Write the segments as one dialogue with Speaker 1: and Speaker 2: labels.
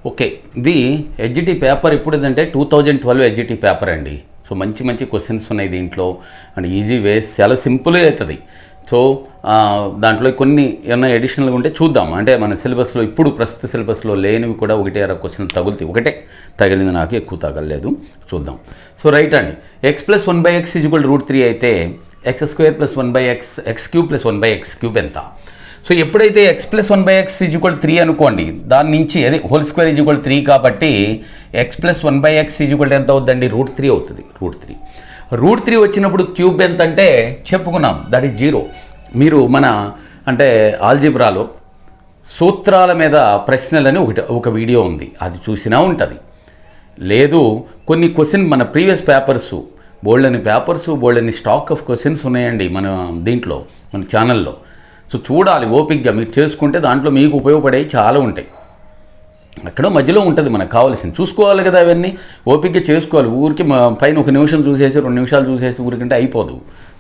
Speaker 1: Okay, ఇది HGT paper ఎప్పుడుదంటే 2012 HGT paper అండి. So మంచి మంచి క్వశ్చన్స్ ఉన్నాయి దీంట్లో అండ్ ఈజీ వేస్, చాలా సింపుల్గా అవుతుంది. సో దాంట్లో కొన్ని ఏమైనా ఎడిషనల్గా ఉంటే చూద్దాం. అంటే మన సిలబస్లో ఇప్పుడు ప్రస్తుత సిలబస్లో లేనివి కూడా 1-2 క్వశ్చన్ తగులుతాయి. ఒకటే తగిలింది, నాకు ఎక్కువ తగలలేదు. చూద్దాం. సో రైట్ అండి, x+1/x √3 అయితే x² + 1/x x³ + 1/x³ ఎంత? సో ఎప్పుడైతే x+1/x 3 అనుకోండి, దాని నుంచి అది హోల్² 3 కాబట్టి x+1/x ఎంత అవుతుందండి? √3 అవుతుంది. √3 వచ్చినప్పుడు క్యూబ్ ఎంత అంటే చెప్పుకున్నాం, దట్ ఈజ్ 0. మీరు మన అంటే ఆల్జిబ్రాలో సూత్రాల మీద ప్రశ్నలని ఒక వీడియో ఉంది, అది చూసినా ఉంటుంది. లేదు కొన్ని క్వశ్చన్ మన ప్రీవియస్ పేపర్సు బోల్డని స్టాక్ ఆఫ్ క్వశ్చన్స్ ఉన్నాయండి మన దీంట్లో, మన ఛానల్లో. సో చూడాలి ఓపిక్గా, మీరు చేసుకుంటే దాంట్లో మీకు ఉపయోగపడేవి చాలా ఉంటాయి. అక్కడ మధ్యలో ఉంటుంది మనకు కావాల్సింది, చూసుకోవాలి కదా. అవన్నీ ఓపిక్గా చేసుకోవాలి. ఊరికి పైన 1 నిమిషం చూసేసి 2 నిమిషాలు చూసేసి ఊరికంటే అయిపోదు,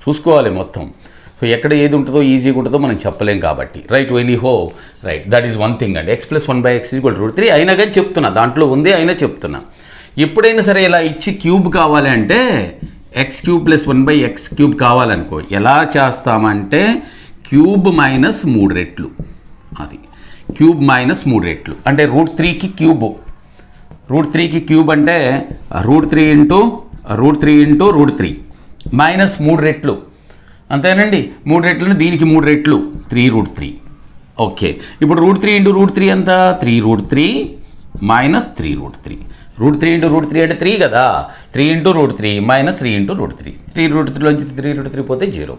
Speaker 1: చూసుకోవాలి మొత్తం. సో ఎక్కడ ఏది ఉంటుందో ఈజీగా ఉంటుందో మనం చెప్పలేం కాబట్టి. Right, right, that is one thing అండి. x+1/x √3 అయినా కానీ చెప్తున్నా, దాంట్లో ఉంది అయినా చెప్తున్నా. ఎప్పుడైనా సరే ఇలా ఇచ్చి క్యూబ్ కావాలి అంటే x³ + 1/x³ కావాలనుకో, ఎలా చేస్తామంటే క్యూబ్ -3 రెట్లు. అది క్యూబ్ -3 రెట్లు అంటే √3కి క్యూబ్. √3కి క్యూబ్ అంటే √3 × √3 -3 రెట్లు. అంతేనండి, 3 రెట్లు, దీనికి 3 రెట్లు 3√3. ఓకే, ఇప్పుడు √3 × √3 ఎంత? 3√3 - 3√3. √3 × √3 అంటే 3 కదా. 3 × √3 - 3 × √3. 3√3లోంచి 3√3 పోతే 0.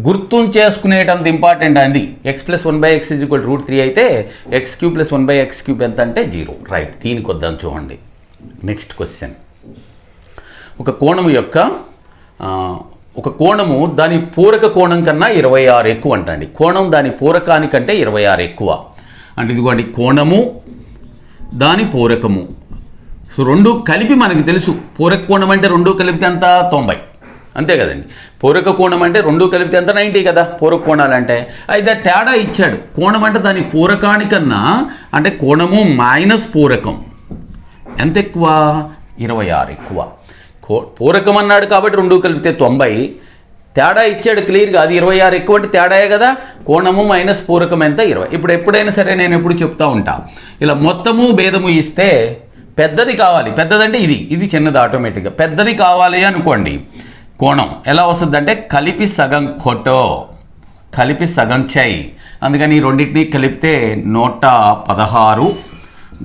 Speaker 1: గుర్తుంచేసుకునేటంత ఇంపార్టెంట్ అంది. x+1/x √3 అయితే x³ + 1/x³ ఎంత అంటే 0. రైట్, దీనికి వద్దాం చూడండి. నెక్స్ట్ క్వశ్చన్, ఒక కోణము దాని పూరక కోణం కన్నా 26 ఎక్కువ అంటండి. కోణం దాని పూరకానికంటే 26 ఎక్కువ అంటే ఇదిగోండి, కోణము దాని పూరకము. సో రెండు కలిపి మనకు తెలుసు, పూరక కోణం అంటే 2 కలిపితే ఎంత? 90. అంతే కదండి. పూరక కోణం అంటే 2 కలిపితే ఎంత? 90 కదా పూరక కోణాలంటే. అయితే తేడా ఇచ్చాడు. కోణం అంటే దాని పూరకానికన్నా, అంటే కోణము మైనస్ పూరకం ఎంత ఎక్కువ? 26 ఎక్కువ. పూరకం అన్నాడు కాబట్టి 2 కలిపితే 90. తేడా ఇచ్చాడు క్లియర్గా, అది 26 ఎక్కువ అంటే తేడాయే కదా. కోణము మైనస్ పూరకం ఎంత? 20. ఇప్పుడు ఎప్పుడైనా సరే నేను ఎప్పుడు చెప్తా ఉంటా, ఇలా మొత్తము భేదము ఇస్తే పెద్దది కావాలి. పెద్దదంటే ఇది చిన్నది ఆటోమేటిక్గా. పెద్దది కావాలి అనుకోండి, కోణం ఎలా వస్తుందంటే కలిపి సగం కొట్టో, కలిపి సగం చెయ్యి. అందుకని ఈ రెండింటినీ కలిపితే 116.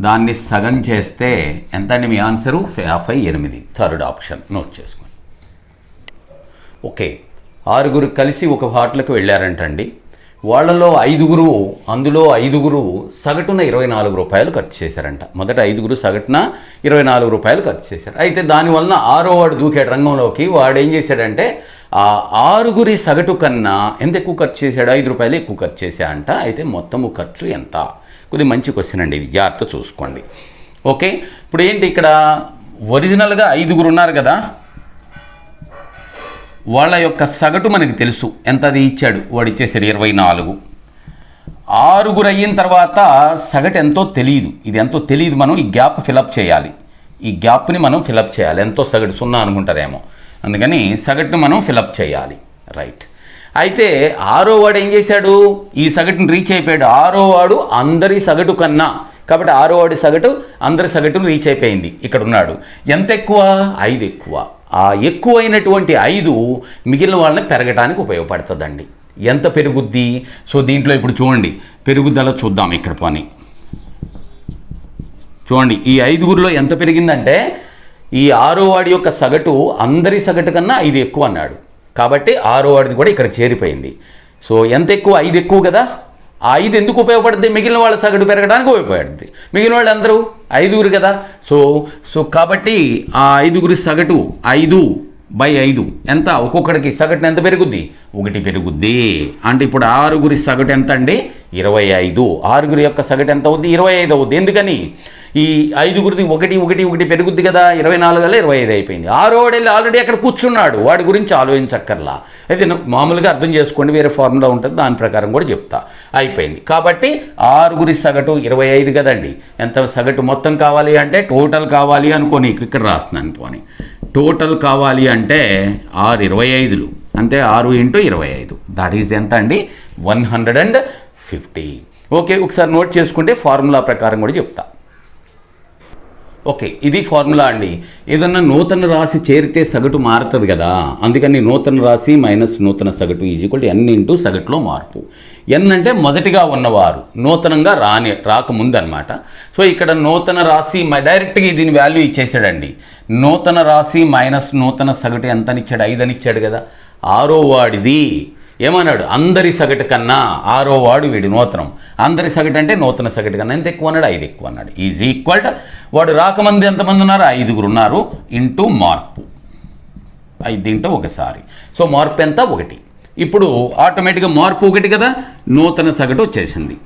Speaker 1: దాన్ని సగం చేస్తే ఎంత అండి మీ ఆన్సరు? 58. థర్డ్ ఆప్షన్ నోట్ చేసుకోండి. ఓకే, 6 కలిసి ఒక హోటల్కి వెళ్ళారంటండి. వాళ్ళలో 5 అందులో 5 సగటున 24 రూపాయలు ఖర్చు చేశారంట. మొదట 5 సగటున 24 రూపాయలు ఖర్చు చేశారు. అయితే దానివలన 6వ వాడు దూకాడు రంగంలోకి. వాడు ఏం చేశాడంటే ఆ 6 సగటు కన్నా ఎంత ఎక్కువ ఖర్చు చేశాడు? 5 రూపాయలు ఎక్కువ ఖర్చు చేశాడంట. అయితే మొత్తము ఖర్చు ఎంత? కొద్దిగా మంచి క్వశ్చన్ అండి, ఇది జాగ్రత్త చూసుకోండి. ఓకే, ఇప్పుడు ఏంటి ఇక్కడ ఒరిజినల్గా 5 ఉన్నారు కదా, వాళ్ళ యొక్క సగటు మనకి తెలుసు. ఎంత అది ఇచ్చాడు? వాడు ఇచ్చేసాడు 24. 6 అయిన తర్వాత సగటు ఎంతో తెలియదు. ఇది ఎంతో తెలియదు, మనం ఈ గ్యాప్ ఫిలప్ చేయాలి. ఈ గ్యాప్ని మనం ఫిలప్ చేయాలి. ఎంతో సగటు 0 అనుకుంటారేమో, అందుకని సగటుని మనం ఫిలప్ చేయాలి. రైట్, అయితే 6వ వాడు ఏం చేశాడు? ఈ సగటుని రీచ్ అయిపోయాడు. 6వ వాడు అందరి సగటు కన్నా, కాబట్టి 6వ వాడి సగటు అందరి సగటును రీచ్ అయిపోయింది. ఇక్కడ ఉన్నాడు. ఎంత ఎక్కువ? 5 ఎక్కువ. ఆ ఎక్కువైనటువంటి 5 మిగిలిన వాళ్ళని పెరగడానికి ఉపయోగపడుతుందండి. ఎంత పెరుగుద్ది? సో దీంట్లో ఇప్పుడు చూడండి, పెరుగుదల చూద్దాం. ఇక్కడ పని చూడండి, ఈ 5లో ఎంత పెరిగిందంటే ఈ 6వ వాడి యొక్క సగటు అందరి సగటు కన్నా 5 ఎక్కువ అన్నాడు. కాబట్టి 6వ వాడిది కూడా ఇక్కడ చేరిపోయింది. సో ఎంత ఎక్కువ? 5 ఎక్కువ కదా. ఆ 5 ఎందుకు ఉపయోగపడుతుంది? మిగిలిన వాళ్ళ సగటు పెరగడానికి ఉపయోగపడుతుంది. మిగిలిన వాళ్ళు అందరూ 5 కదా. సో కాబట్టి ఆ 5 సగటు 5 5 ఎంత? ఒక్కొక్కడికి సగటున ఎంత పెరుగుద్ది? 1 పెరుగుద్ది. అంటే ఇప్పుడు 6గురి సగటు ఎంత అండి? 25. 6గురి యొక్క సగటు ఎంత అవుద్ది? 25 అవుద్ది. ఎందుకని? ఈ 5గురిది 1 పెరుగుద్ది కదా, 24 వల్ల 25 అయిపోయింది. 6వాడు వెళ్ళి ఆల్రెడీ అక్కడ కూర్చున్నాడు, వాడి గురించి ఆలోచించక్కర్లా. అయితే మామూలుగా అర్థం చేసుకోండి, వేరే ఫార్ములా ఉంటుంది, దాని ప్రకారం కూడా చెప్తా. అయిపోయింది. కాబట్టి 6గురి సగటు 25 కదండి. ఎంత సగటు మొత్తం కావాలి అంటే టోటల్ కావాలి అనుకోని ఇక్కడ రాస్తున్నాను. పోనీ టోటల్ కావాలి అంటే 6 25లు అంటే 6 × 25, దట్ ఈజ్ ఎంత అండి? 150. ఓకే, ఒకసారి నోట్ చేసుకుంటే ఫార్ములా ప్రకారం కూడా చెప్తా. ఓకే, ఇది ఫార్ములా అండి. ఏదన్నా నూతన రాశి చేరితే సగటు మారుతుంది కదా, అందుకని నూతన రాశి మైనస్ నూతన సగటు = n × సగటులో మార్పు. n అంటే మొదటిగా ఉన్నవారు, నూతనంగా రాకముందు అనమాట. సో ఇక్కడ నూతన రాశి డైరెక్ట్గా దీని వాల్యూ ఇచ్చేసాడండి. నూతన రాశి మైనస్ నూతన సగటు ఎంతనిచ్చాడు? 5 అని ఇచ్చాడు కదా. 6వ వాడిది ఏమన్నాడు? అందరి సగటు కన్నా 6వ వాడు వీడు నూతనం. అందరి సగటు అంటే నూతన సగటు కన్నా ఎంత ఎక్కువ అన్నాడు? 5 ఎక్కువ అన్నాడు. = వాడు రాకమంది ఎంతమంది ఉన్నారు? 5గురు ఉన్నారు ఇంటూ మార్పు. 5 × ఒకసారి. సో మార్పు ఎంత? 1. ఇప్పుడు ఆటోమేటిక్గా మార్పు 1 కదా, నూతన సగటు వచ్చేసింది.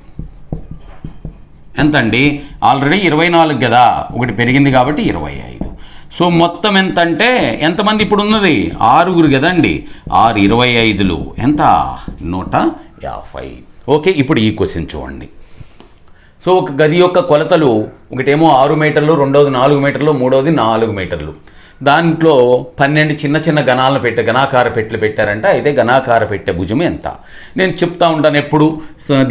Speaker 1: ఎంతండి? ఆల్రెడీ 24 కదా, 1 పెరిగింది కాబట్టి 25. సో మొత్తం ఎంత అంటే ఎంతమంది ఇప్పుడు ఉన్నది? 6గురు కదండి. 6 25లు ఎంత? 150. ఓకే, ఇప్పుడు ఈ క్వశ్చన్ చూడండి. సో ఒక గది యొక్క కొలతలు, ఒకటేమో 6 మీటర్లు, రెండవది 4 మీటర్లు, మూడవది 4 మీటర్లు. దాంట్లో 12 చిన్న చిన్న ఘనాకార పెట్టెలు పెట్టారంట. అయితే ఘనాకార పెట్టె భుజం ఎంత? నేను చెప్తా ఉంటాను ఎప్పుడు.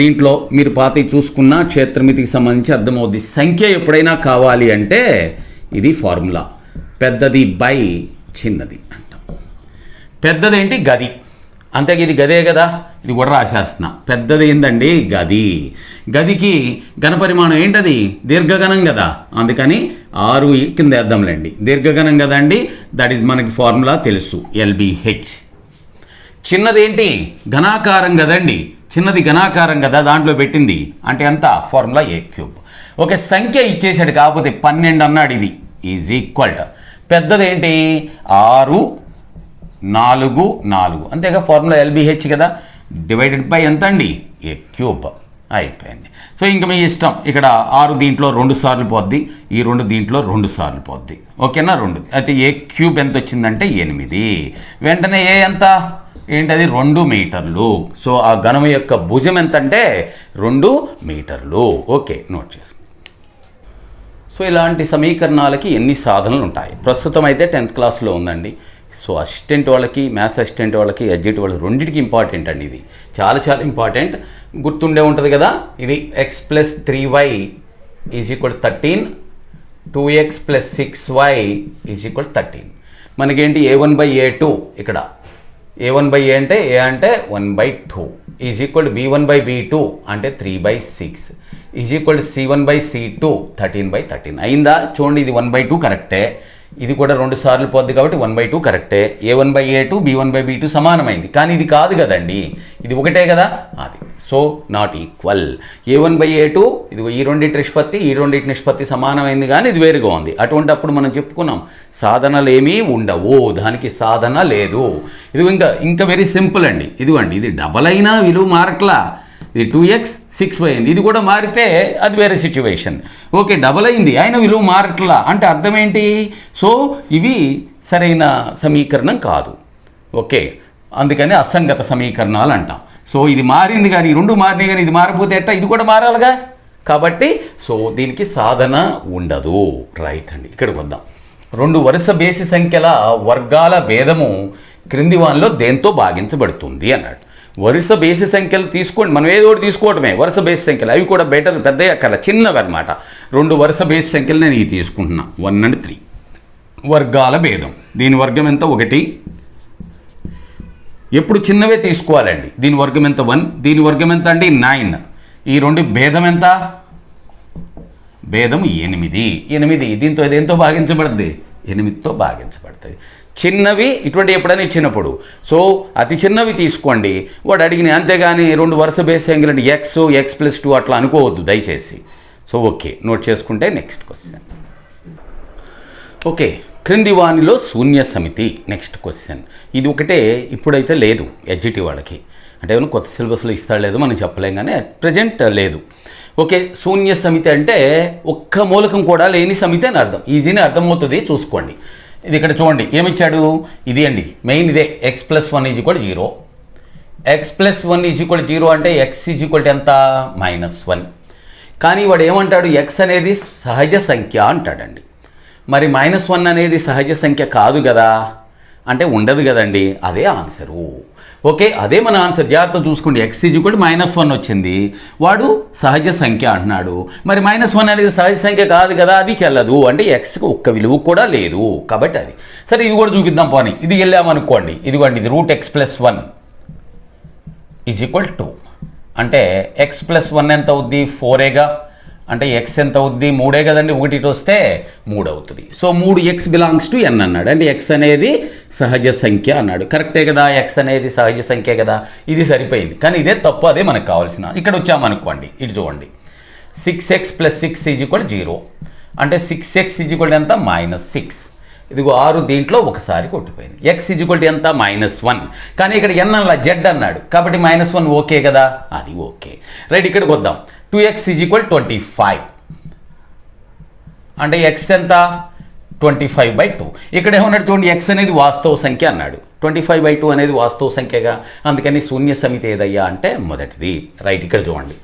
Speaker 1: దీంట్లో మీరు పాతవి చూసుకున్న క్షేత్రమితికి సంబంధించి అర్థమవుద్ది. సంఖ్య ఎప్పుడైనా కావాలి అంటే ఇది ఫార్ములా, పెద్దది బై చిన్నది అంటాం. పెద్దదేంటి? గది. అంతే, ఇది గదే కదా, ఇది కూడా రాసేస్తున్నా. పెద్దది ఏందండి? గది. గదికి ఘనపరిమాణం ఏంటది? దీర్ఘగణం కదా, అందుకని 6 కింద వేద్దాంలేండి. దీర్ఘగణం కదండి, దట్ ఈజ్ మనకి ఫార్ములా తెలుసు, LBH. చిన్నదేంటి? ఘనాకారం కదండి, చిన్నది ఘనాకారం కదా, దాంట్లో పెట్టింది అంటే ఎంత? Formula A3. ఓకే, సంఖ్య ఇచ్చేసాడు కాకపోతే 12 అన్నాడు. ఇది = పెద్దదేంటి? 6 4 4 అంతేగా, ఫార్ములా LBH కదా, డివైడెడ్ బై ఎంత అండి? A3. అయిపోయింది. సో ఇంకా మీ ఇష్టం. ఇక్కడ 6 దీంట్లో 2 సార్లు పోద్ది, ఈ 2 దీంట్లో 2 సార్లు పోద్ది. ఓకేనా? 2. అయితే A3 ఎంత వచ్చిందంటే 8. వెంటనే ఏ ఎంత? ఏంటది? 2 మీటర్లు. సో ఆ ఘనం యొక్క భుజం ఎంత అంటే 2 మీటర్లు. ఓకే, నోట్ చేసుకో. సో ఇలాంటి సమీకరణాలకి ఎన్ని సాధనలు ఉంటాయి? ప్రస్తుతం అయితే 10th క్లాస్లో ఉందండి. సో అసిస్టెంట్ వాళ్ళకి, మ్యాథ్స్ అసిస్టెంట్ వాళ్ళకి, ఎడ్జిట్ వాళ్ళకి రెండింటికి ఇంపార్టెంట్ అండి. ఇది చాలా చాలా ఇంపార్టెంట్. గుర్తుండే ఉంటుంది కదా, ఇది x + 3y = 13, 2x + 6y = 13. మనకేంటి? A1/A2 ఇక్కడ. A1/A అంటే A అంటే 1/2 B1/B2 అంటే 3/6 C1/C2 13/13. అయిందా? చూడండి, ఇది 1/2 కరెక్టే, ఇది కూడా 2 సార్లు పోద్ది కాబట్టి 1/2 కరెక్టే. A1/A2 B1/B2 సమానమైంది, కానీ ఇది కాదు కదండి, ఇది ఒకటే కదా, అది. So not equal. A1/A2 ఇదిగో ఈ రెండింటి నిష్పత్తి, ఈ రెండింటి నిష్పత్తి సమానమైంది, కానీ ఇది వేరుగా ఉంది. అటువంటి అప్పుడు మనం చెప్పుకున్నాం సాధనలు ఏమీ ఉండవు, దానికి సాధన లేదు. ఇది ఇంకా వెరీ సింపుల్ అండి. ఇదిగోండి, ఇది డబల్ అయినా విలువ మారట్లా. ఇది 2x 6y అయింది, ఇది కూడా మారితే అది వేరే సిచ్యువేషన్. ఓకే, డబల్ అయింది అయినా విలువ మారట్లా అంటే అర్థం ఏంటి? సో ఇవి సరైన సమీకరణం కాదు. ఓకే, అందుకని అసంగత సమీకరణాలు అంటాం. సో ఇది మారింది కానీ, ఈ 2 మారినాయి కానీ ఇది మారిపోతే ఎట్టా? ఇది కూడా మారాలిగా. కాబట్టి సో దీనికి సాధన ఉండదు. రైట్ అండి, ఇక్కడికి వద్దాం. 2 వరుస బేసి సంఖ్యల వర్గాల భేదము క్రింది వానిలో దేంతో భాగించబడుతుంది అన్నాడు. వరుస బేసి సంఖ్యలు తీసుకోండి, మనం ఏదో ఒకటి తీసుకోవటమే. వరుస బేసి సంఖ్యలు అవి కూడా బెటర్, పెద్ద అక్కల చిన్నవి అనమాట. 2 వరుస బేసి సంఖ్యలు నేను ఇవి తీసుకుంటున్నా, 1 and 3. వర్గాల భేదం, దీని వర్గం ఎంత? 1. ఎప్పుడు చిన్నవే తీసుకోవాలండి. దీని వర్గం ఎంత? 1. దీని వర్గం ఎంత అండి? 9. ఈ 2 భేదం ఎంత? భేదం 8. 8 దీంతో దేంతో భాగించబడుతుంది? 8తో భాగించబడుతుంది. చిన్నవి ఇటువంటి ఎప్పుడైనా ఇచ్చినప్పుడు సో అతి చిన్నవి తీసుకోండి వాడు అడిగిన, అంతేగాని 2 వరుస బేస్ సంఖ్యలు అంటే x + 2 అట్లా అనుకోవద్దు దయచేసి. సో ఓకే, నోట్ చేసుకుంటే నెక్స్ట్ క్వశ్చన్. ఓకే, క్రింది వానిలో శూన్య సమితి. Next question. ఇది ఒకటే ఇప్పుడైతే లేదు ఎడ్జిటి వాళ్ళకి, అంటే ఏమైనా కొత్త సిలబస్లో ఇస్తాడు లేదో మనం చెప్పలేం, కానీ అట్ ప్రజెంట్ లేదు. ఓకే, శూన్య సమితి అంటే ఒక్క మూలకం కూడా లేని సమితి అని అర్థం. ఈజీని అర్థమవుతుంది, చూసుకోండి. ఇది ఇక్కడ చూడండి ఏమిచ్చాడు, ఇది అండి మెయిన్ ఇదే. x+1 = 0. x+1 = 0 అంటే x = ఎంత, -1. కానీ వాడు ఏమంటాడు, x అనేది సహజ సంఖ్య అంటాడండి. మరి -1 అనేది సహజ సంఖ్య కాదు కదా అంటే ఉండదు కదండి, అదే ఆన్సరు. ఓకే, అదే మన ఆన్సర్. జాగ్రత్త చూసుకోండి. x = -1 వచ్చింది, వాడు సహజ సంఖ్య అంటున్నాడు. మరి -1 అనేది సహజ సంఖ్య కాదు కదా, అది చెల్లదు. అంటే xకి ఒక్క విలువ కూడా లేదు కాబట్టి అది. సరే, ఇది కూడా చూపిద్దాం పోనీ. ఇది వెళ్ళామనుకోండి, ఇదిగోండి, ఇది √x+1 = 2. అంటే x+1 ఎంత అవుద్ది, 4ఏగా. అంటే x ఎంత అవుద్ది, 3 కదండి, 1 వస్తే 3 అవుతుంది. So 3x belongs to n అన్నాడు, అంటే x అనేది సహజ సంఖ్య అన్నాడు. కరెక్టే కదా, x అనేది సహజ సంఖ్య కదా, ఇది సరిపోయింది. కానీ ఇదే తప్పు, అదే మనకు కావాల్సిన. ఇక్కడ వచ్చామనుకోండి, ఇటు చూడండి, 6x + 6 = 0. అంటే 6x = ఎంత, -6. ఇదిగో 6 దీంట్లో ఒకసారి కొట్టిపోయింది. x = ఎంత, -1. కానీ ఇక్కడ n అలా z అన్నాడు కాబట్టి -1 ఓకే కదా, అది ఓకే. రైట్, ఇక్కడికి వద్దాం. 2x = 25. అంటే x ఎంత, 25/2. ఇక్కడ ఏమన్నాడు చూడండి, x అనేది వాస్తవ సంఖ్య అన్నాడు, 25/2 అనేది వాస్తవ సంఖ్యగా. అందుకని శూన్య సమితి ఏదయ్యా అంటే మొదటిది. రైట్, ఇక్కడ చూడండి,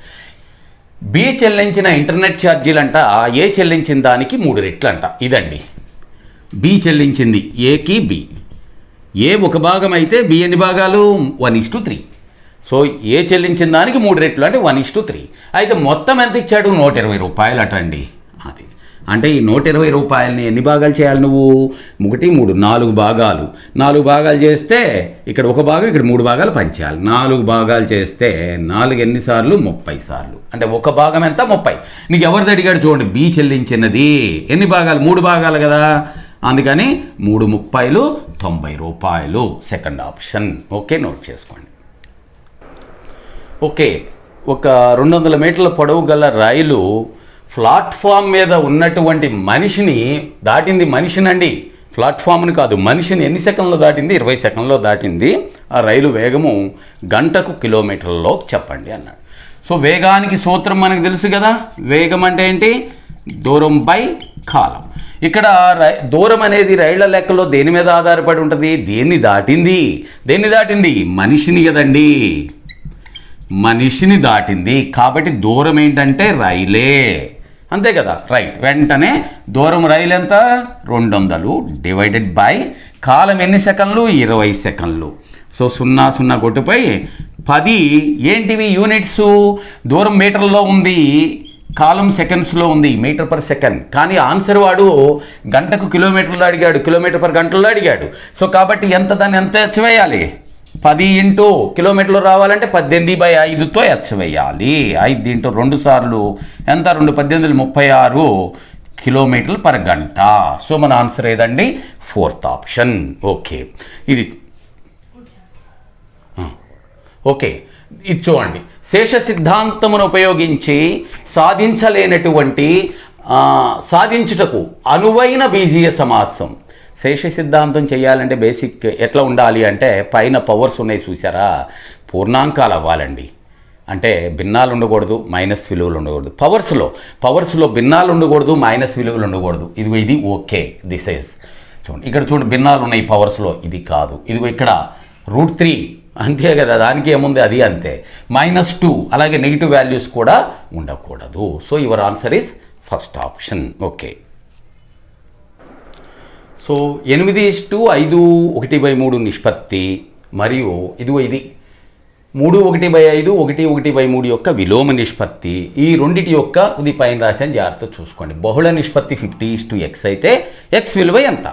Speaker 1: బి చెల్లించిన ఇంటర్నెట్ ఛార్జీలంట ఏ చెల్లించిన దానికి 3 రెట్లు అంట. ఇదండి బి చెల్లించింది ఏకి బి. ఏ ఒక భాగం అయితే బి ఎన్ని భాగాలు, 1:3. సో ఏ చెల్లించిన దానికి 3 రెట్లు అంటే 1:3. అయితే మొత్తం ఎంత ఇచ్చాడు, 120 రూపాయలు అటండి. అది అంటే ఈ 120 రూపాయలని ఎన్ని భాగాలు చేయాలి నువ్వు, 1, 3, 4 భాగాలు. 4 భాగాలు చేస్తే ఇక్కడ ఒక భాగం, ఇక్కడ 3 భాగాలు పంచేయాలి. 4 భాగాలు చేస్తే 4 ఎన్నిసార్లు, 30 సార్లు. అంటే ఒక భాగం ఎంత, 30. నీకు ఎవరిది అడిగాడు చూడండి, బి చెల్లించినది ఎన్ని భాగాలు, 3 భాగాలు కదా, అందుకని 3 30 90 రూపాయలు. Second option. ఓకే, నోట్ చేసుకోండి. ఓకే, ఒక 200 మీటర్ల పొడవు గల రైలు ప్లాట్ఫామ్ మీద ఉన్నటువంటి మనిషిని దాటింది. మనిషినండి, ప్లాట్ఫామ్ని కాదు, మనిషిని ఎన్ని సెకండ్లో దాటింది, 20 సెకండ్లో దాటింది. ఆ రైలు వేగము గంటకు కిలోమీటర్లలో చెప్పండి అన్నాడు. సో వేగానికి సూత్రం మనకు తెలుసు కదా, వేగం అంటే ఏంటి, దూరం బై కాలం. ఇక్కడ దూరం అనేది రైళ్ల లెక్కలో దేని మీద ఆధారపడి ఉంటుంది, దేన్ని దాటింది, మనిషిని కదండి, మనిషిని దాటింది. కాబట్టి దూరం ఏంటంటే రైలే, అంతే కదా. రైట్, వెంటనే దూరం రైలు ఎంత, 200 డివైడెడ్ బై కాలం ఎన్ని సెకండ్లు, 20 సెకండ్లు. సో 0 0 కొట్టుపై 10 ఏంటివి యూనిట్స్. దూరం మీటర్లో ఉంది, కాలం సెకండ్స్లో ఉంది, మీటర్/సెకండ్. కానీ ఆన్సర్ వాడు గంటకు కిలోమీటర్లో అడిగాడు, కిలోమీటర్/గంటలో అడిగాడు. సో కాబట్టి దాన్ని ఎంత ఎచ్చవేయాలి, 10 ఇంటూ కిలోమీటర్లు రావాలంటే 18/5తో ఎచ్చవేయాలి. 5 ఇంటూ 2 సార్లు ఎంత, 2 18 36 కిలోమీటర్లు/గంట. సో మన ఆన్సర్ ఏదండి, 4th ఆప్షన్. ఓకే, ఇది ఓకే. ఇది చూడండి, శేష సిద్ధాంతమును ఉపయోగించి సాధించుటకు అనువైన బీజీయ సమాసం. శేష సిద్ధాంతం చేయాలంటే బేసిక్ ఎట్లా ఉండాలి అంటే, పైన పవర్స్ ఉన్నాయి చూసారా, పూర్ణాంకాలు అవ్వాలండి. అంటే భిన్నాలు ఉండకూడదు, మైనస్ విలువలు ఉండకూడదు. పవర్స్లో భిన్నాలు ఉండకూడదు, మైనస్ విలువలు ఉండకూడదు. ఇది ఓకే. దిస్ ఈజ్ చూడండి, ఇక్కడ చూడండి భిన్నాలు ఉన్నాయి పవర్స్లో, ఇది కాదు. ఇదిగో ఇక్కడ √3 అంతే కదా, దానికి ఏముంది, అది అంతే. -2 అలాగే నెగిటివ్ వాల్యూస్ కూడా ఉండకూడదు. So your answer is first option. Okay, so 8:5 1/3 నిష్పత్తి మరియు ఇది 3:1/5 1:1/3 యొక్క విలోమ నిష్పత్తి. ఈ రెండిటి యొక్క ఇది పైన రాశాను, జాగ్రత్త చూసుకోండి. బహుళ నిష్పత్తి 50:x అయితే x విలువ ఎంత.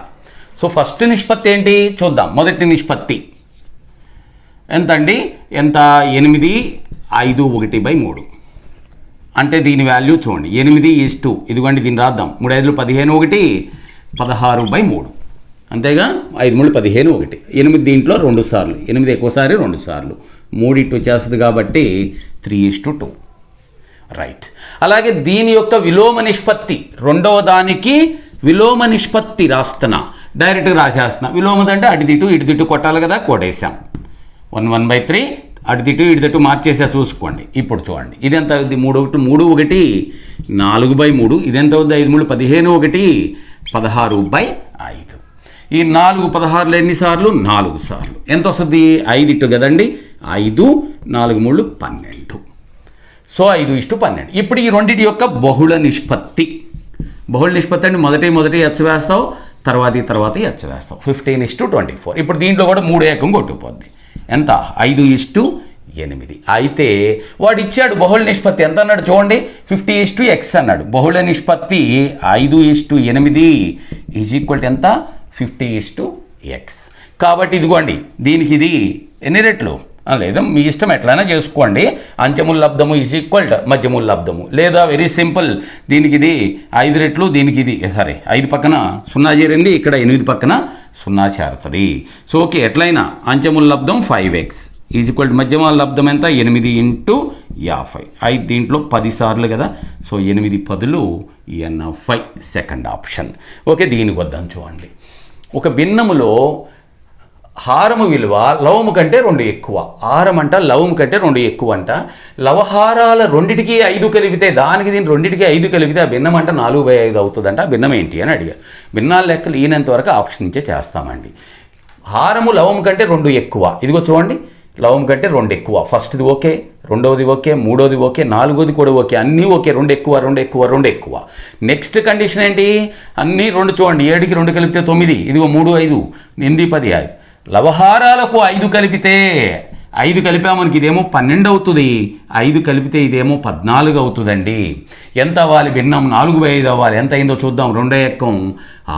Speaker 1: సో ఫస్ట్ నిష్పత్తి ఏంటి చూద్దాం. మొదటి నిష్పత్తి ఎంత అండి, ఎంత, 8:5 అంటే దీని వాల్యూ చూడండి, 8 ఇదిగోండి, దీన్ని రాద్దాం. 3 5 15 1 16/3 అంతేగా, 5 3 15 1 8 దీంట్లో 2 సార్లు, 8 ఎక్కువసారి 2 సార్లు, 3 ఇటు వచ్చేస్తుంది కాబట్టి 3:2. రైట్. అలాగే దీని యొక్క విలోమ నిష్పత్తి రెండవ దానికి విలోమ నిష్పత్తి రాస్తున్నా, డైరెక్ట్గా రాసేస్తున్నా. విలోమది అంటే అటు ఇటు కొట్టాలి కదా, కొట్టేసాం. 1/3 అటు ఇటు మార్చేసా చూసుకోండి. ఇప్పుడు చూడండి ఇది ఎంత అవుద్ది, 3 4/3. ఇది ఎంత అవుద్ది, 5 3 15 1 16/5. ఈ 4 16 ఎన్నిసార్లు, 4 సార్లు. ఎంత వస్తుంది, 5 ఇటు కదండి, 5 4 3 12. సో 5:12. ఇప్పుడు ఈ రెండింటి యొక్క బహుళ నిష్పత్తి అంటే మొదటి హెచ్చ వేస్తావు, తర్వాత హెచ్చ వేస్తావు. 15:24. ఇప్పుడు దీంట్లో కూడా 3 ఏకం కొట్టుకుపోద్ది. ఎంత, 5:8. అయితే వాడు ఇచ్చాడు బహుళ నిష్పత్తి ఎంత అన్నాడు చూడండి, 50:x అన్నాడు. బహుళ నిష్పత్తి 5:8 ఈజ్ ఈక్వల్ టు ఎంత, 50:x. కాబట్టి ఇదిగోండి దీనికి ఇది ఎన్ని రెట్లు, లేదా మీ ఇష్టం ఎట్లయినా చేసుకోండి. అంచెముల లబ్ధము ఈజ్ ఈక్వల్ టు మధ్యముల లబ్ధము, లేదా వెరీ సింపుల్, దీనికి ఇది 5 రెట్లు, దీనికి ఇది 5 పక్కన 0 చేరింది, ఇక్కడ 8 పక్కన 0 చేరుతుంది. సో ఓకే, ఎట్లయినా అంచెముల లబ్ధం 5x ఈజ్ ఈక్వల్ టు మధ్యముల లబ్ధం ఎంత, 8 × 50. 5 దీంట్లో 10 సార్లు కదా, సో 8 10 80. Second option. ఓకే, దీనికి వద్దాం చూడండి. ఒక భిన్నములో హారము విలువ లవము కంటే 2 ఎక్కువ, హారం అంట లవము కంటే 2 ఎక్కువ అంట. లవహారాల రెండిటికి 5 కలిపితే, దానికి దీని రెండింటికి 5 కలిపితే ఆ భిన్నం అంట 4/5 అవుతుందంట. ఆ భిన్నం ఏంటి అని అడిగా. భిన్నాల లెక్కలు ఈయనంత వరకు ఆప్షన్ ఇచ్చే చేస్తామండి. హారము లవము కంటే 2 ఎక్కువ, ఇదిగో చూడండి, లవం కంటే 2 ఎక్కువ. ఫస్ట్ది ఓకే, రెండవది ఓకే, మూడోది ఓకే, నాలుగోది కూడా ఓకే, అన్నీ ఓకే. 2 ఎక్కువ. నెక్స్ట్ కండిషన్ ఏంటి, అన్నీ 2 చూడండి, 7కి 2 కలిపితే 9, ఇదిగో 3 5 8 10. లవహారాలకు 5 కలిపితే, 5 కలిపామనికి ఇదేమో 12 అవుతుంది, 5 కలిపితే ఇదేమో 14 అవుతుందండి. ఎంత అవ్వాలి భిన్నం, 4/5 అవ్వాలి. ఎంత అయిందో చూద్దాం. 2 ఎక్కం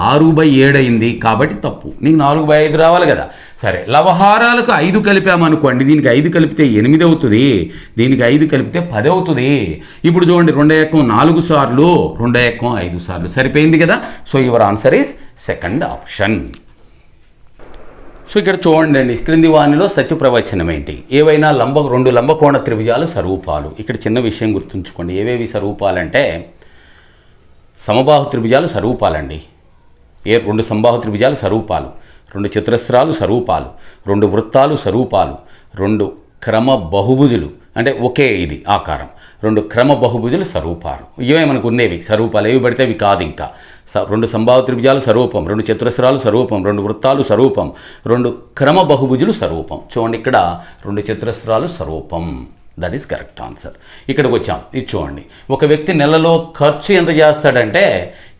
Speaker 1: 6/7 అయింది, కాబట్టి తప్పు. నీకు 4/5 రావాలి కదా. సరే, లవహారాలకు 5 కలిపామనుకోండి, దీనికి 5 కలిపితే 8 అవుతుంది, దీనికి 5 కలిపితే 10 అవుతుంది. ఇప్పుడు చూడండి, 2 ఎక్కం 4 సార్లు, 2 ఎక్కం 5 సార్లు, సరిపోయింది కదా. So your answer is second option. So ఇక్కడ చూడండి, క్రింది వానిలో సత్య ప్రవచనం ఏంటి, ఏవైనా 2 లంబకోణ త్రిభుజాలు స్వరూపాలు. ఇక్కడ చిన్న విషయం గుర్తుంచుకోండి, ఏవేవి స్వరూపాలంటే సమబాహు త్రిభుజాలు స్వరూపాలండి. 2 సంబాహు త్రిభుజాలు స్వరూపాలు, 2 చతురస్రాలు స్వరూపాలు, 2 వృత్తాలు స్వరూపాలు, 2 క్రమ బహుభుజులు అంటే ఒకే ఇది ఆకారం, 2 క్రమ బహుభుజులు స్వరూపాలు. ఇవే మనకు ఉండేవి స్వరూపాలు, ఏవి పడితే అవి కాదు. ఇంకా 2 సంబాహు త్రిభుజాలు స్వరూపం, 2 చతురస్రాలు స్వరూపం, 2 వృత్తాలు స్వరూపం, 2 క్రమ బహుభుజులు స్వరూపం. చూడండి, ఇక్కడ 2 చతురస్రాలు స్వరూపం, దట్ ఈస్ కరెక్ట్ ఆన్సర్. ఇక్కడికి వచ్చాం, ఇది చూడండి. ఒక వ్యక్తి నెలలో ఖర్చు ఎంత చేస్తాడంటే,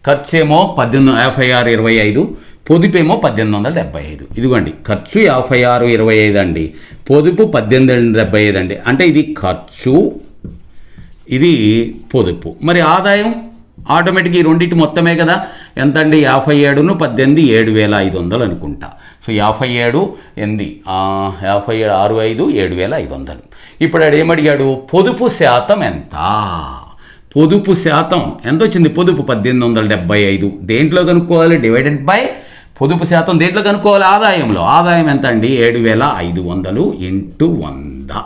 Speaker 1: ఖర్చు ఏమో 5625, పొదుపేమో 1875. ఇదిగోండి, ఖర్చు 5625 అండి, పొదుపు 1875 అండి. అంటే ఇది ఖర్చు, ఇది పొదుపు. మరి ఆదాయం ఆటోమేటిక్గా ఈ రెండింటి మొత్తమే కదా. ఎంత అండి, 57ను 18 7500 అనుకుంటా. సో 57 8 57 65 7500. ఇప్పుడు ఆడు ఏమడిగాడు, పొదుపు శాతం ఎంత, పొదుపు శాతం ఎంత వచ్చింది, పొదుపు 1875. దేంట్లో కనుక్కోవాలి, డివైడెడ్ బై పొదుపు శాతం దేంట్లో కనుక్కోవాలి, ఆదాయంలో. ఆదాయం ఎంత అండి, 7500 × 100.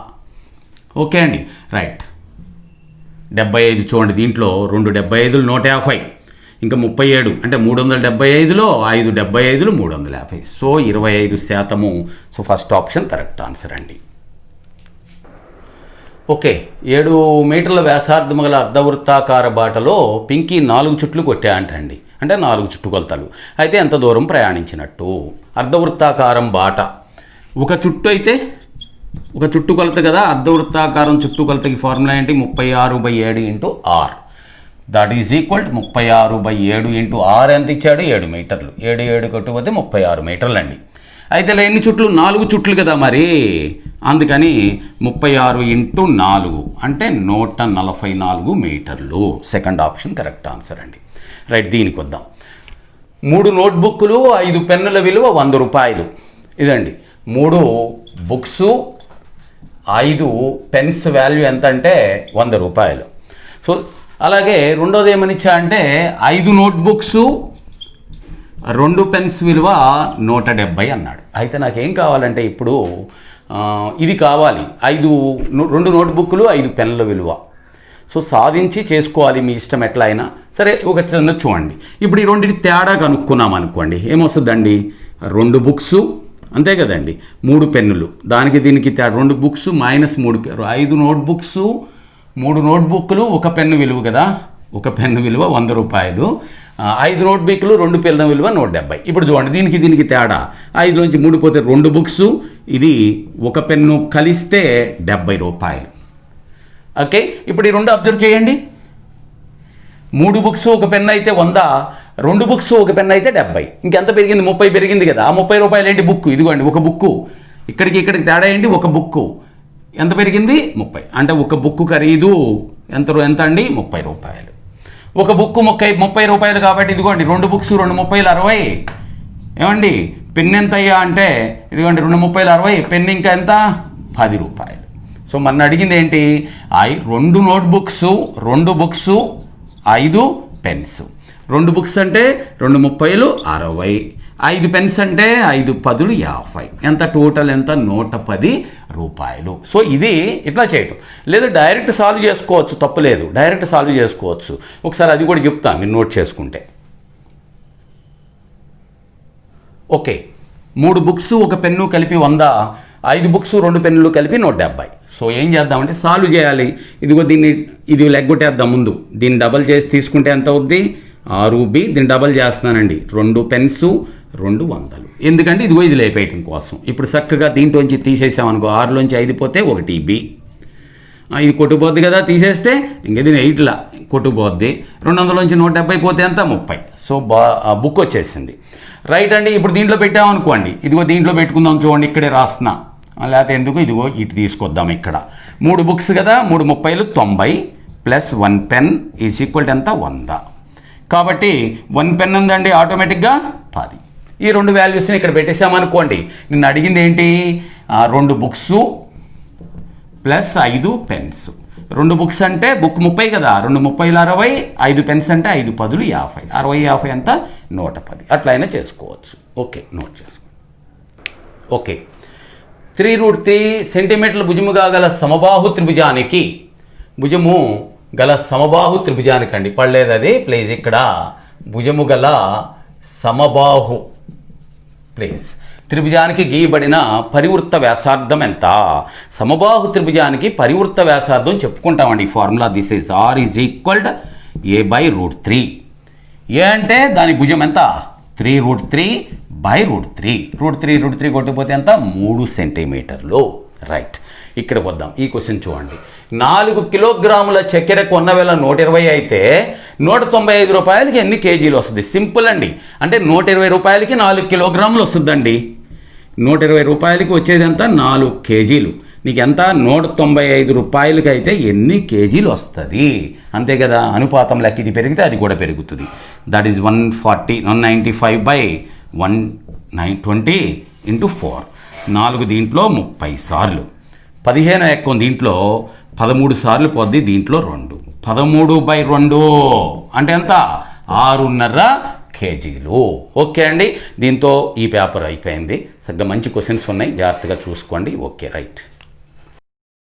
Speaker 1: ఓకే అండి, రైట్. 75 చూడండి, దీంట్లో 2 75లు 150, ఇంకా 37 అంటే 375లో 5 75లు 350. So 25%. So first option correct answer అండి. ఓకే, 7 మీటర్ల వ్యాసార్థము గల అర్ధవృత్తాకార బాటలో పింకీ 4 చుట్లు కొట్టాయంటండి, అంటే 4 చుట్టుకొలతలు. అయితే ఎంత దూరం ప్రయాణించినట్టు. అర్ధవృత్తాకారం బాట ఒక చుట్టు అయితే ఒక చుట్టుకొలత కదా, అర్ధవృత్తాకారం చుట్టుకొలతకి ఫార్ములా ఏంటి, 36/7 × r. That is equal to 36/7 × r. ఎంత ఇచ్చాడు, 7 మీటర్లు. 7 కొట్టుపోతే 36 మీటర్లు అండి. అయితే ఎన్ని చుట్లు, 4 చుట్లు కదా మరి, అందుకని 36 × 4 అంటే 144 మీటర్లు. సెకండ్ ఆప్షన్ కరెక్ట్ ఆన్సర్ అండి. రైట్, దీనికి వద్దాం. 3 నోట్బుక్లు 5 పెన్నుల విలువ 100 రూపాయలు. ఇదండి 3 బుక్స్ 5 పెన్స్ వాల్యూ ఎంత అంటే 100 రూపాయలు. సో అలాగే రెండోది ఏమనిచ్చా అంటే 5 నోట్బుక్స్ 2 పెన్స్ విలువ 170 అన్నాడు. అయితే నాకేం కావాలంటే ఇప్పుడు ఇది కావాలి, 2 నోట్బుక్లు 5 పెన్నుల విలువ. సో సాధించి చేసుకోవాలి, మీ ఇష్టం ఎట్లా అయినా సరే. ఒక చిన్న చూడండి, ఇప్పుడు ఈ రెండింటి తేడా కనుక్కున్నాం అనుకోండి, ఏమొస్తుందండి? 2 బుక్స్ అంతే కదండి, 3 పెన్నులు, దానికి దీనికి తేడా 2 బుక్స్ మైనస్ 3 5 నోట్బుక్స్, 3 నోట్బుక్లు, 1 పెన్ను విలువ కదా, 1 పెన్ను విలువ 100 రూపాయలు, 5 నోట్బుక్లు, 2 పెన్నుల విలువ 170. ఇప్పుడు చూడండి, దీనికి తేడా 5లోంచి 3 పోతే 2 బుక్స్, ఇది 1 పెన్ను కలిస్తే 70 రూపాయలు. ఓకే, ఇప్పుడు ఈ 2 అబ్జర్వ్ చేయండి. 3 బుక్స్ 1 పెన్ను అయితే 100, 2 బుక్స్ 1 పెన్ను అయితే 70. ఇంకెంత పెరిగింది? 30 పెరిగింది కదా. ఆ 30 రూపాయలు ఏంటి? బుక్. ఇదిగోండి 1 బుక్కు, ఇక్కడికి తేడా ఏంటి? 1 బుక్కు ఎంత పెరిగింది? 30. అంటే 1 బుక్కు ఖరీదు ఎంత అండి? 30 రూపాయలు. 1 బుక్కు 30 రూపాయలు కాబట్టి ఇదిగోండి 2 బుక్స్ 2 30 60. ఏమండి పెన్ ఎంత అయ్యా అంటే ఇదిగోండి 2 30 60, పెన్ ఇంకా ఎంత? 10 రూపాయలు. సో మన అడిగింది ఏంటి? 2 నోట్బుక్స్, 2 బుక్స్, 5 పెన్స్. 2 బుక్స్ అంటే 2 30 60, 5 పెన్స్ అంటే 5 10 50. ఎంత టోటల్? ఎంత? 110 రూపాయలు. సో ఇది ఇట్లా చేయటం. లేదా డైరెక్ట్ సాల్వ్ చేసుకోవచ్చు, తప్పులేదు, డైరెక్ట్ సాల్వ్ చేసుకోవచ్చు. ఒకసారి అది కూడా చెప్తాను, మీరు నోట్ చేసుకుంటే. ఓకే, 3 బుక్స్ 1 పెన్ను కలిపి 100, 5 బుక్స్ 2 పెన్నులు కలిపి 170. సో ఏం చేద్దామంటే సాల్వ్ చేయాలి. ఇదిగో ఇది లెగ్గొట్టేద్దాం ముందు. దీన్ని డబల్ చేసి తీసుకుంటే ఎంత అవుద్ది? 6b. దీన్ని డబల్ చేస్తున్నానండి, 2 పెన్స్ 200. ఎందుకంటే ఇదిగో ఇది లేపేయటం కోసం. ఇప్పుడు చక్కగా దీంట్లోంచి తీసేసామనుకో, 6లోంచి 5 పోతే 1b. ఇది కొట్టుపోద్ది కదా, తీసేస్తే ఇంక ఇది 8లా కొట్టుపోద్ది. 200లోంచి 170 పోతే ఎంత? 30. సో బుక్ వచ్చేసింది. రైట్ అండి. ఇప్పుడు దీంట్లో పెట్టామనుకోండి, ఇదిగో దీంట్లో పెట్టుకుందాం. చూడండి ఇక్కడే రాస్తున్నా, లేకపోతే ఎందుకు, ఇదిగో ఇటు తీసుకొద్దాం. ఇక్కడ 3 బుక్స్ కదా, 3 30 90 plus 1 pen is equal to ఎంత? 100. కాబట్టి 1 పెన్ ఉందండి, ఆటోమేటిక్గా 10. ఈ 2 వాల్యూస్ని ఇక్కడ పెట్టేసామనుకోండి. నిన్ను అడిగింది ఏంటి? 2 బుక్స్ ప్లస్ 5 పెన్స్. 2 బుక్స్ అంటే బుక్ 30 కదా, 2 30 60, 5 పెన్స్ అంటే 5 10 50, 60 50 ఎంత? 110. అట్లయినా చేసుకోవచ్చు. ఓకే, నోట్ చేసుకో. ఓకే, 3√3 సెంటీమీటర్ల భుజము గల సమబాహు త్రిభుజానికి, భుజము గల సమబాహు త్రిభుజానికి అండి, పడలేదు అది ప్లీజ్. ఇక్కడ భుజము గల సమబాహు ప్లీజ్ త్రిభుజానికి గీయబడిన పరివృత్త వ్యాసార్థం ఎంత? సమబాహు త్రిభుజానికి పరివృత్త వ్యాసార్థం చెప్పుకుంటామండి. ఈ formula this is R is equal to a/√3. ఏ అంటే దాని భుజం ఎంత? 3√3/√3. √3 కొట్టిపోతే ఎంత? 3 సెంటీమీటర్లు. రైట్, ఇక్కడికి వద్దాం. ఈ క్వశ్చన్ చూడండి. 4 కిలోగ్రాముల చక్కెర కొన్న వేళ 120 అయితే 195 రూపాయలకి ఎన్ని కేజీలు వస్తుంది? సింపుల్ అండి. అంటే 120 రూపాయలకి 4 కిలోగ్రాములు వస్తుందండి. 120 రూపాయలకి వచ్చేది ఎంత? 4 కేజీలు. నీకు ఎంత? 195 రూపాయలకి అయితే ఎన్ని కేజీలు వస్తుంది? అంతే కదా, అనుపాతం లెక్క ఇది పెరిగితే అది కూడా పెరుగుతుంది. That is 195/120 × 4. 4 దీంట్లో 30 సార్లు, 15 ఎక్కువ దీంట్లో 13 సార్లు పోద్ది, దీంట్లో 2. 13/2 అంటే ఎంత? 6.5 కేజీలు. ఓకే అండి, దీంతో ఈ పేపర్ అయిపోయింది. సరిగ్గా మంచి క్వశ్చన్స్ ఉన్నాయి, జాగ్రత్తగా చూసుకోండి. Okay, right.